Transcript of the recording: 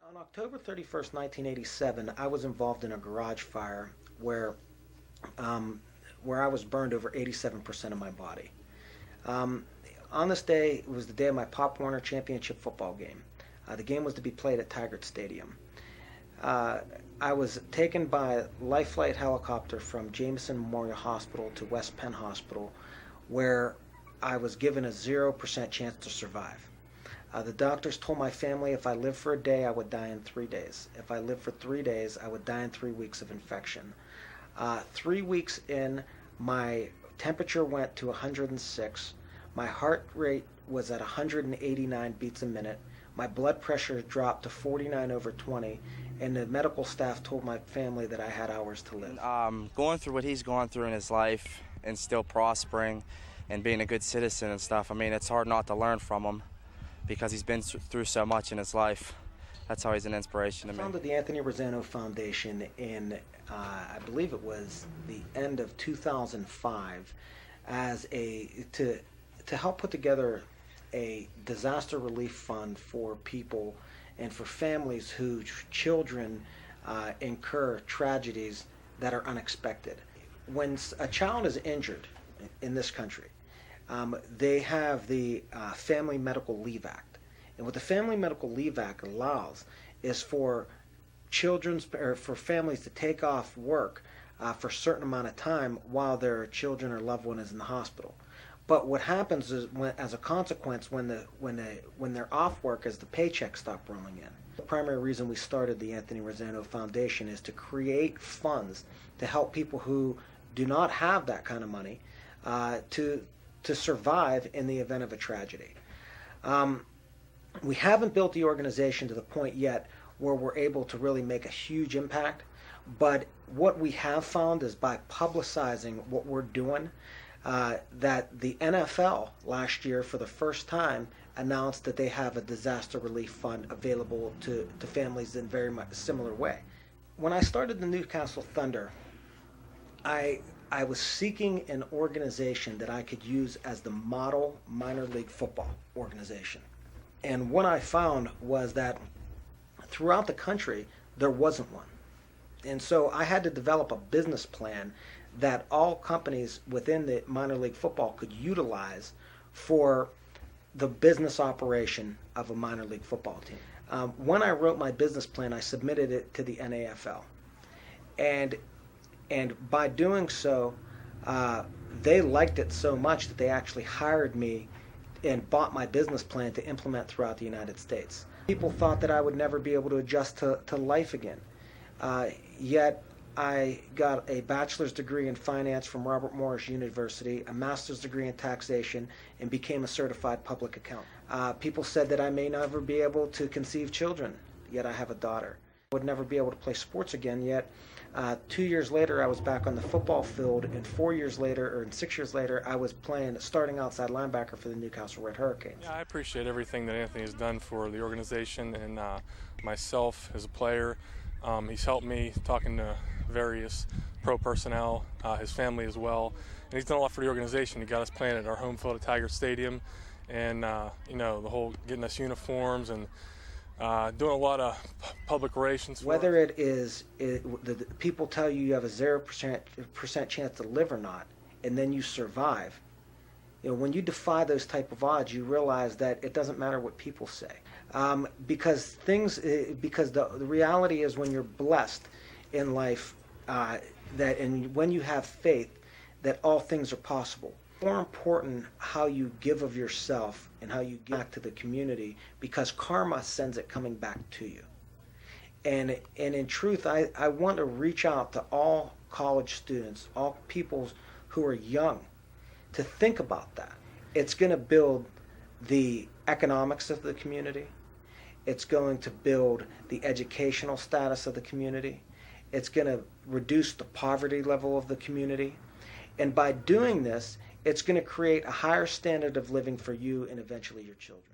On October 31st, 1987, I was involved in a garage fire um, where I was burned over 87% of my body. Um, on this day, it was the day of my Pop Warner Championship football game. The game was to be played at Taggart Stadium. Uh, I was taken by life flight helicopter from Jameson Memorial Hospital to West Penn Hospital, where I was given a 0% chance to survive. The doctors told my family if I lived for a day, I would die in 3 days. If I lived for 3 days, I would die in 3 weeks of infection. 3 weeks in, my temperature went to 106. My heart rate was at 189 beats a minute. My blood pressure dropped to 49/20, and the medical staff told my family that I had hours to live. Going through what he's gone through in his life and still prospering and being a good citizen and stuff, I mean, it's hard not to learn from him because he's been through so much in his life. That's how he's an inspiration to me. I founded the Anthony Razzano Foundation in, I believe it was the end of 2005, to help put together a disaster relief fund for people and for families whose children incur tragedies that are unexpected. When a child is injured in this country, they have the Family Medical Leave Act. And what the Family Medical Leave Act allows is for for families to take off work for a certain amount of time while their children or loved one is in the hospital. But what happens is, as a consequence, when they're off work, is the paychecks stop rolling in. The primary reason we started the Anthony Razzano Foundation is to create funds to help people who do not have that kind of money to survive in the event of a tragedy. We haven't built the organization to the point yet where we're able to really make a huge impact, but what we have found is by publicizing what we're doing, that the NFL last year for the first time announced that they have a disaster relief fund available to families in very much a similar way. When I started the Newcastle Thunder, I was seeking an organization that I could use as the model minor league football organization. And what I found was that throughout the country, there wasn't one. And so I had to develop a business plan that all companies within the minor league football could utilize for the business operation of a minor league football team. When I wrote my business plan, I submitted it to the NAFL. And by doing so, they liked it so much that they actually hired me and bought my business plan to implement throughout the United States. People thought that I would never be able to adjust to life again. Yet I got a bachelor's degree in finance from Robert Morris University, a master's degree in taxation, and became a certified public accountant. People said that I may never be able to conceive children, yet I have a daughter. I would never be able to play sports again, yet 2 years later I was back on the football field, and 6 years later I was starting outside linebacker for the Newcastle Red Hurricanes. Yeah, I appreciate everything that Anthony has done for the organization and myself as a player. He's helped me talking to various pro personnel, his family as well, and he's done a lot for the organization. He got us playing at our home field at Taggart Stadium, and the whole getting us uniforms and doing a lot of public relations. Whether it is the people tell you have a 0% chance to live or not, and then you survive. When you defy those type of odds, you realize that it doesn't matter what people say, because the reality is when you're blessed in life, and when you have faith, that all things are possible. More important how you give of yourself and how you give back to the community, because karma sends it coming back to you. And in truth, I want to reach out to all college students, all people who are young, to think about that. It's going to build the economics of the community. It's going to build the educational status of the community. It's going to reduce the poverty level of the community. And by doing this, it's going to create a higher standard of living for you and eventually your children.